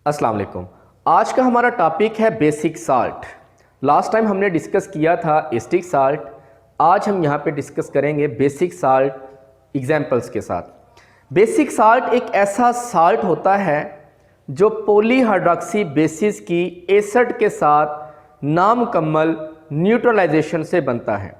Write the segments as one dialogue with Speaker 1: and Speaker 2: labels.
Speaker 1: अस्सलाम वालेकुम। आज का हमारा टॉपिक है बेसिक साल्ट। लास्ट टाइम हमने डिस्कस किया था एसिटिक साल्ट। आज हम यहाँ पे डिस्कस करेंगे बेसिक साल्ट एग्जाम्पल्स के साथ। बेसिक साल्ट एक ऐसा साल्ट होता है जो पॉलीहाइड्रॉक्सी बेसिस की एसिड के साथ नामुकम्मल न्यूट्रलाइजेशन से बनता है।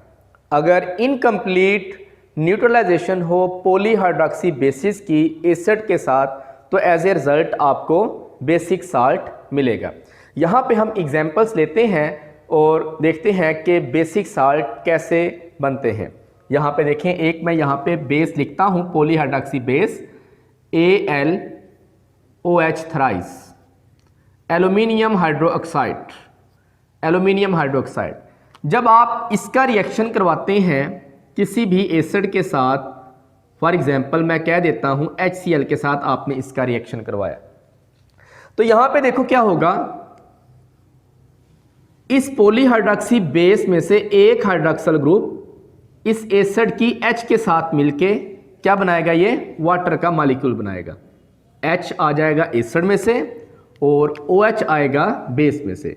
Speaker 1: अगर इनकम्प्लीट न्यूट्रलाइजेशन हो पॉलीहाइड्रॉक्सी बेसिस की एसिड के साथ तो एज ए रिज़ल्ट आपको बेसिक साल्ट मिलेगा। यहाँ पे हम एग्जाम्पल्स लेते हैं और देखते हैं कि बेसिक साल्ट कैसे बनते हैं। यहाँ पे देखें, एक मैं यहाँ पे बेस लिखता हूँ, polyhydroxy base AlOH thrice, aluminium hydroxide. Aluminium hydroxide जब आप इसका रिएक्शन करवाते हैं किसी भी एसिड के साथ, फॉर एग्जाम्पल मैं कह देता हूँ HCl के साथ आपने इसका रिएक्शन करवाया, तो यहां पे देखो क्या होगा। इस पॉलीहाइड्रॉक्सी बेस में से एक हाइड्रॉक्सल ग्रुप इस एसिड की H के साथ मिलके क्या बनाएगा, ये वाटर का मॉलिक्यूल बनाएगा। H आ जाएगा एसिड में से और OH आएगा बेस में से।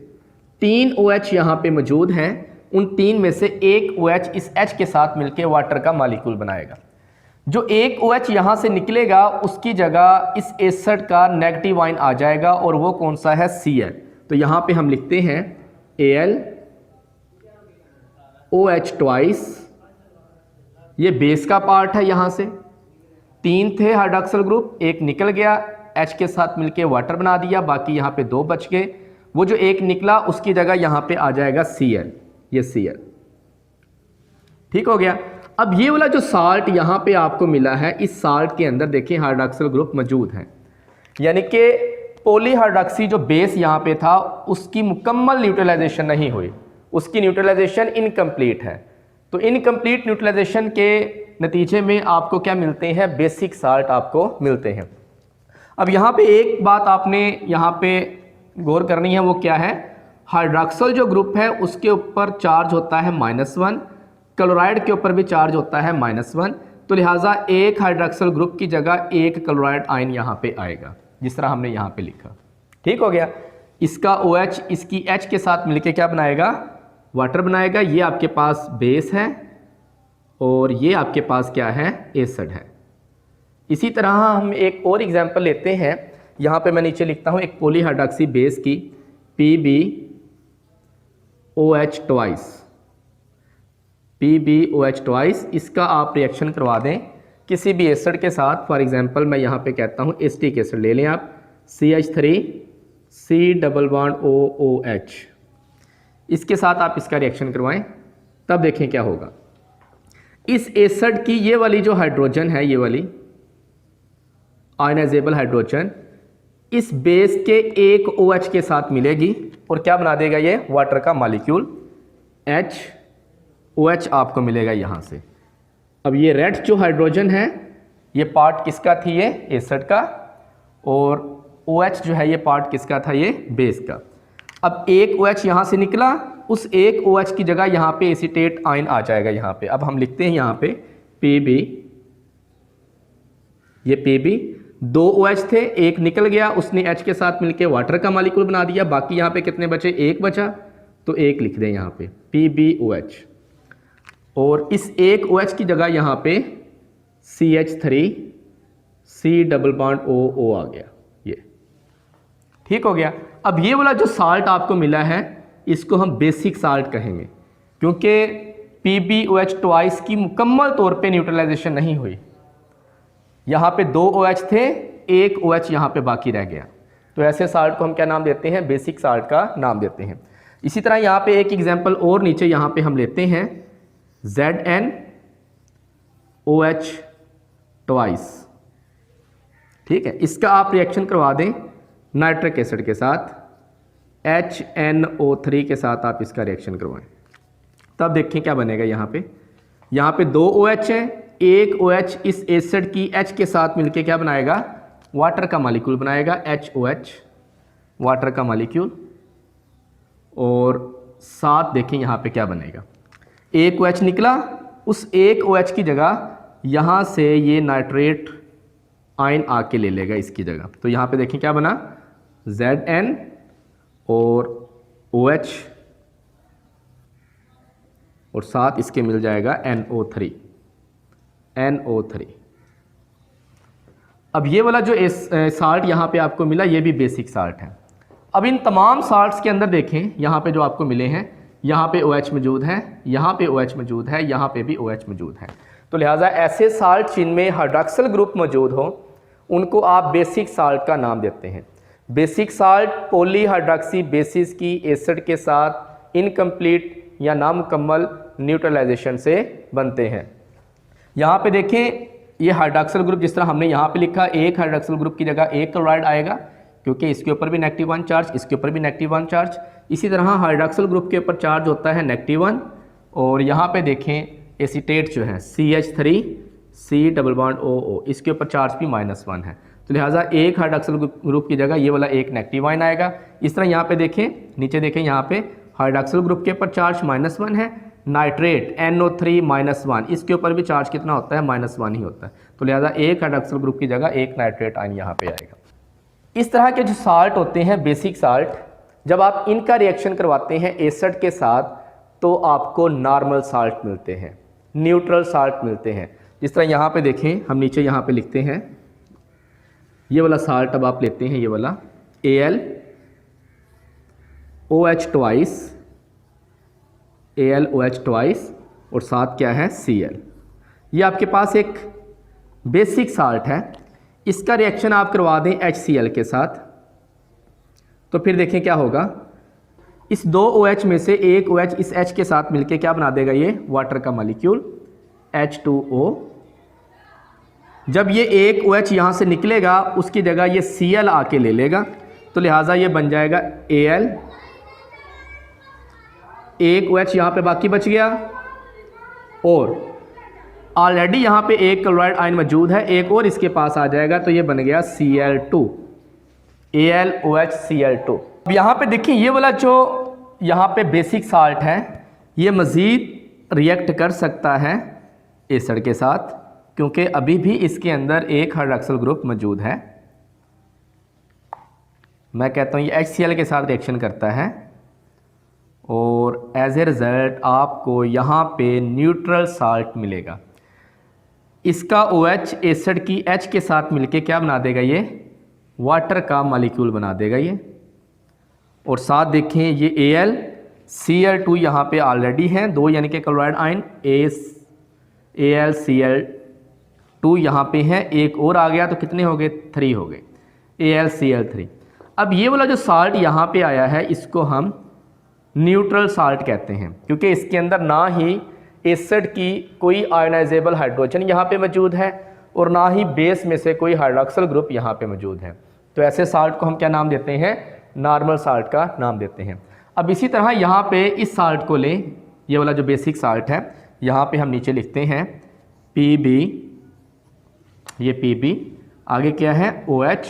Speaker 1: 3 OH यहां पे मौजूद हैं, उन 3 में से एक OH इस H के साथ मिलके वाटर का मॉलिक्यूल बनाएगा। जो एक OH यहाँ से निकलेगा उसकी जगह इस एसिड का नेगेटिव आयन आ जाएगा और वो कौन सा है, Cl। तो यहाँ पे हम लिखते हैं AlOH ट्वाइस, ये बेस का पार्ट है। यहाँ से 3 थे हाइड्रॉक्सल ग्रुप, एक निकल गया, H के साथ मिलके वाटर बना दिया, बाकी यहाँ पे 2 बच गए। वो जो एक निकला उसकी जगह यहाँ पे आ जाएगा Cl, ये Cl। ठीक हो गया। अब ये वाला जो साल्ट यहाँ पे आपको मिला है, इस साल्ट के अंदर देखिए हाइड्रॉक्सल ग्रुप मौजूद हैं, यानी कि पॉलीहाइड्रॉक्सी जो बेस यहाँ पे था उसकी मुकम्मल न्यूट्रलाइजेशन नहीं हुई, उसकी न्यूट्रलाइजेशन इनकम्प्लीट है। तो इनकम्प्लीट न्यूट्रलाइजेशन के नतीजे में आपको क्या मिलते हैं, बेसिक साल्ट आपको मिलते हैं। अब यहाँ पे एक बात आपने यहाँ पे गौर करनी है, वो क्या है, हाइड्रॉक्सल जो ग्रुप है उसके ऊपर चार्ज होता है -1, क्लोराइड के ऊपर भी चार्ज होता है -1, तो लिहाजा एक हाइड्रॉक्सल ग्रुप की जगह एक क्लोराइड आयन यहाँ पे आएगा, जिस तरह हमने यहाँ पे लिखा। ठीक हो गया। इसका OH इसकी H के साथ मिलके क्या बनाएगा, वाटर बनाएगा। ये आपके पास बेस है और ये आपके पास क्या है, एसिड है। इसी तरह हम एक और एग्जाम्पल लेते हैं। यहाँ पे मैं नीचे लिखता हूँ एक पॉलीहाइड्रॉक्सी बेस की PbOH ट्वाइस, PbOH ट्वाइस। इसका आप रिएक्शन करवा दें किसी भी एसिड के साथ। फॉर एग्जांपल मैं यहाँ पे कहता हूँ एसिटिक एसिड ले लें आप, CH3COOH, इसके साथ आप इसका रिएक्शन करवाएं, तब देखें क्या होगा। इस एसिड की ये वाली जो हाइड्रोजन है, ये वाली आयनाइजेबल हाइड्रोजन इस बेस के एक OH के साथ मिलेगी और क्या बना देगा, ये वाटर का मॉलिक्यूल HOH आपको मिलेगा यहाँ से। अब ये रेड जो हाइड्रोजन है ये पार्ट किसका थी, ये एसिड का, और OH जो है ये पार्ट किसका था, ये बेस का। अब एक OH यहाँ से निकला, उस एक OH की जगह यहाँ पे एसीटेट आयन आ जाएगा यहाँ पे। अब हम लिखते हैं यहाँ पे Pb, ये Pb। 2 OH थे, एक निकल गया, उसने H के साथ मिलके वाटर का मॉलिक्यूल बना दिया, बाकी यहाँ पे कितने बचे, एक बचा, तो एक लिख दें यहाँ पे PbOH। और इस एक OH की जगह यहाँ पे CH3C डबल बॉन्ड OO आ गया, ये ठीक हो गया। अब ये वाला जो साल्ट आपको मिला है इसको हम बेसिक साल्ट कहेंगे, क्योंकि PbOH ट्वाइस की मुकम्मल तौर पे न्यूट्रलाइजेशन नहीं हुई। यहाँ पे 2 OH थे, एक OH यहाँ पे बाकी रह गया, तो ऐसे साल्ट को हम क्या नाम देते हैं, बेसिक साल्ट का नाम देते हैं। इसी तरह यहाँ पे एक एग्जाम्पल और नीचे यहाँ पे हम लेते हैं ZnOH ट्वाइस। ठीक है, इसका आप रिएक्शन करवा दें नाइट्रिक एसिड के साथ, HNO3 के साथ आप इसका रिएक्शन करवाएं, तब देखें क्या बनेगा। यहाँ पे 2 OH हैं, एक OH इस एसिड की H के साथ मिलके क्या बनाएगा, वाटर का मॉलिक्यूल बनाएगा, HOH वाटर का मॉलिक्यूल। और साथ देखें यहाँ पे क्या बनेगा, एक OH निकला, उस एक OH की जगह यहाँ से ये नाइट्रेट आयन आके ले लेगा इसकी जगह। तो यहाँ पे देखें क्या बना, Zn और OH और साथ इसके मिल जाएगा NO3। अब ये वाला जो साल्ट यहाँ पे आपको मिला ये भी बेसिक साल्ट है। अब इन तमाम साल्ट्स के अंदर देखें, यहाँ पे जो आपको मिले हैं, यहाँ पे OH मौजूद है, यहाँ पे OH मौजूद है, यहाँ पे भी OH मौजूद है। तो लिहाजा ऐसे साल्ट जिनमें हाइड्रॉक्सिल ग्रुप मौजूद हो उनको आप बेसिक साल्ट का नाम देते हैं। Basic salt poly hydroxy basis की एसिड के साथ इनकम्प्लीट या नामुकम्मल न्यूट्रलाइजेशन से बनते हैं। यहाँ पे देखें ये हाइड्रॉक्सिल ग्रुप जिस तरह हमने यहाँ पे लिखा, एक हाइड्रॉक्सिल ग्रुप की जगह एक क्लोराइड आएगा क्योंकि इसके ऊपर भी -1 चार्ज, इसके ऊपर भी -1 चार्ज। इसी तरह हाइड्रॉक्सिल ग्रुप के ऊपर चार्ज होता है -1। और यहाँ पे देखें एसीटेट जो है CH3C++OO, इसके ऊपर चार्ज भी -1 है। तो लिहाजा एक हाइड्रॉक्सिल ग्रुप की जगह ये वाला एक नेगेटिव आयन आएगा। इस तरह यहाँ पे देखें, नीचे देखें, यहाँ पे हाइड्रॉक्सिल ग्रुप के ऊपर चार्ज -1 है। नाइट्रेट NO3-1, इसके ऊपर भी चार्ज कितना होता है? -1 ही होता है। तो लिहाजा एक हाइड्रॉक्सिल ग्रुप की जगह एक नाइट्रेट आयन यहाँ पे आएगा। इस तरह के जो साल्ट होते हैं बेसिक साल्ट, जब आप इनका रिएक्शन करवाते हैं एसिड के साथ तो आपको नॉर्मल साल्ट मिलते हैं, न्यूट्रल साल्ट मिलते हैं। जिस तरह यहाँ पे देखें, हम नीचे यहाँ पे लिखते हैं ये वाला साल्ट अब आप लेते हैं, ये वाला AlOH और साथ क्या है? Cl। ये आपके पास एक बेसिक साल्ट है। इसका रिएक्शन आप करवा दें HCl के साथ तो फिर देखें क्या होगा। इस 2 OH में से एक OH इस H के साथ मिलके क्या बना देगा? ये वाटर का मॉलिक्यूल H2O। जब ये एक OH यहाँ से निकलेगा उसकी जगह ये Cl आके ले लेगा, तो लिहाजा ये बन जाएगा Al। एक OH यहाँ पे बाकी बच गया और ऑलरेडी यहाँ पे एक क्लोराइड आयन मौजूद है, एक और इसके पास आ जाएगा तो ये बन गया Cl2, AlOHCl2। अब यहाँ पे देखिए ये वाला जो यहाँ पे बेसिक साल्ट है ये मज़ीद रिएक्ट कर सकता है एसिड के साथ क्योंकि अभी भी इसके अंदर एक हाइड्रॉक्सिल ग्रुप मौजूद है। मैं कहता हूँ ये HCl के साथ रिएक्शन करता है और एज ए रिज़ल्ट आपको यहाँ पे न्यूट्रल साल्ट मिलेगा। इसका OH एसिड की H के साथ मिलके क्या बना देगा? ये वाटर का मॉलिक्यूल बना देगा ये। और साथ देखें ये AlCl2 यहाँ पे ऑलरेडी हैं, 2 यानी कि क्लोराइड आयन AlCl2 यहाँ पे हैं, एक और आ गया तो कितने हो गए? 3 हो गए, AlCl3। अब ये वाला जो साल्ट यहाँ पे आया है इसको हम न्यूट्रल साल्ट कहते हैं क्योंकि इसके अंदर ना ही एसिड की कोई आयनाइजेबल हाइड्रोजन यहाँ पे मौजूद है और ना ही बेस में से कोई हाइड्रॉक्सिल ग्रुप यहाँ पे मौजूद है। तो ऐसे साल्ट को हम क्या नाम देते हैं? नॉर्मल साल्ट का नाम देते हैं। अब इसी तरह यहाँ पे इस साल्ट को लें, ये वाला जो बेसिक साल्ट है, यहाँ पे हम नीचे लिखते हैं Pb, ये Pb, आगे क्या है? OH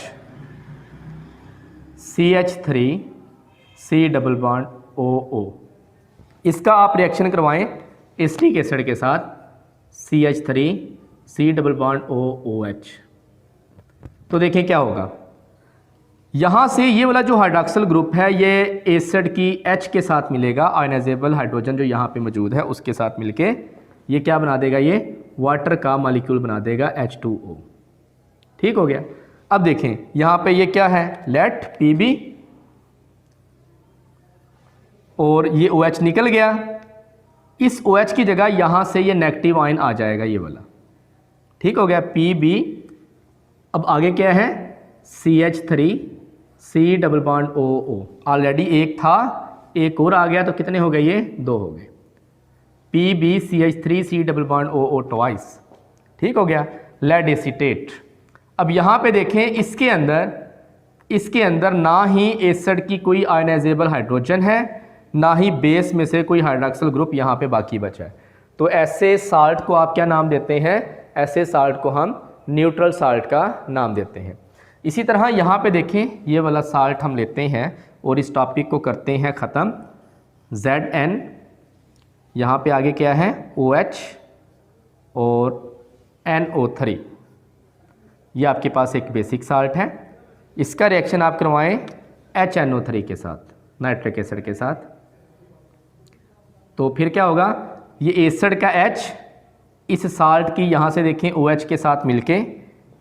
Speaker 1: CH3C++OO। इसका आप रिएक्शन करवाएं एसिटिक एसिड के साथ CH3C++OOH, तो देखें क्या होगा। यहाँ से ये वाला जो हाइड्रॉक्सिल ग्रुप है ये एसिड की H के साथ मिलेगा, आयनाइजेबल हाइड्रोजन जो यहाँ पे मौजूद है उसके साथ मिलके ये क्या बना देगा? ये वाटर का मॉलिक्यूल बना देगा H2O। ठीक हो गया। अब देखें यहाँ पे ये क्या है? लेट Pb और ये OH निकल गया, इस OH की जगह यहाँ से ये नेगेटिव आयन आ जाएगा ये वाला। ठीक हो गया Pb। अब आगे क्या है? CH3C++OO, ऑलरेडी एक था, एक और आ गया तो कितने हो गए? ये 2 हो गए, PbCH3C++OO ट्वाइस। ठीक हो गया। Lead acetate. अब यहाँ पे देखें इसके अंदर ना ही एसिड की कोई आयनाइजेबल हाइड्रोजन है, ना ही बेस में से कोई हाइड्रॉक्सिल ग्रुप यहाँ पे बाकी बचा है। तो ऐसे साल्ट को आप क्या नाम देते हैं? ऐसे साल्ट को हम न्यूट्रल साल्ट का नाम देते हैं। इसी तरह यहाँ पे देखें ये वाला साल्ट हम लेते हैं और इस टॉपिक को करते हैं ख़त्म। Zn, यहाँ पे आगे क्या है? OH और NO3, ये आपके पास एक बेसिक साल्ट है। इसका रिएक्शन आप करवाएं HNO3 के साथ, नाइट्रिक एसिड के साथ। तो फिर क्या होगा, ये एसिड का H इस साल्ट की यहाँ से देखें OH के साथ मिलके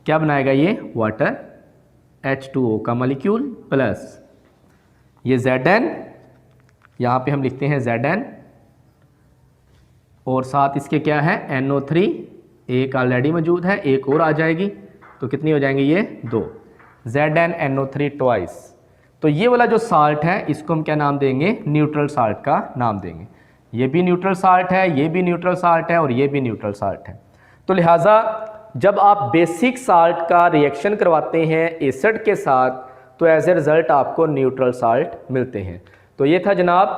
Speaker 1: क्या बनाएगा, ये वाटर H2O का मॉलिक्यूल प्लस ये Zn, यहाँ पे हम लिखते हैं Zn, और साथ इसके क्या है NO3, एक ऑलरेडी मौजूद है, एक और आ जाएगी, तो कितनी हो जाएंगी ये 2, ZnNO3 ट्वाइस। तो ये वाला जो साल्ट है इसको हम क्या नाम देंगे, न्यूट्रल साल्ट का नाम देंगे। ये भी न्यूट्रल साल्ट है, ये भी न्यूट्रल साल्ट है, और ये भी न्यूट्रल साल्ट है। तो लिहाजा जब आप बेसिक साल्ट का रिएक्शन करवाते हैं एसिड के साथ तो एज ए रिज़ल्ट आपको न्यूट्रल साल्ट मिलते हैं। तो ये था जनाब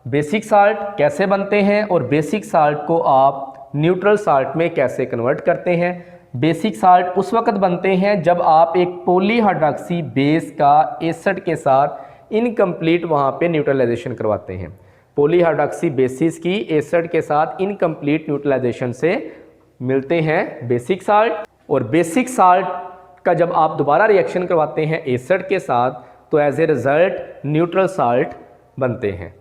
Speaker 1: बेसिक साल्ट कैसे बनते हैं और बेसिक साल्ट को आप न्यूट्रल साल्ट में कैसे कन्वर्ट करते हैं। बेसिक साल्ट उस वक्त बनते हैं जब आप एक पॉलीहाइड्रॉक्सी बेस का एसिड के साथ इनकम्प्लीट वहाँ पे न्यूट्रलाइजेशन करवाते हैं। पॉलीहाइड्रॉक्सी बेसिस की एसिड के साथ इनकम्प्लीट न्यूट्रलाइजेशन से मिलते हैं बेसिक साल्ट। और बेसिक साल्ट का जब आप दोबारा रिएक्शन करवाते हैं एसिड के साथ तो as a result neutral salt बनते हैं।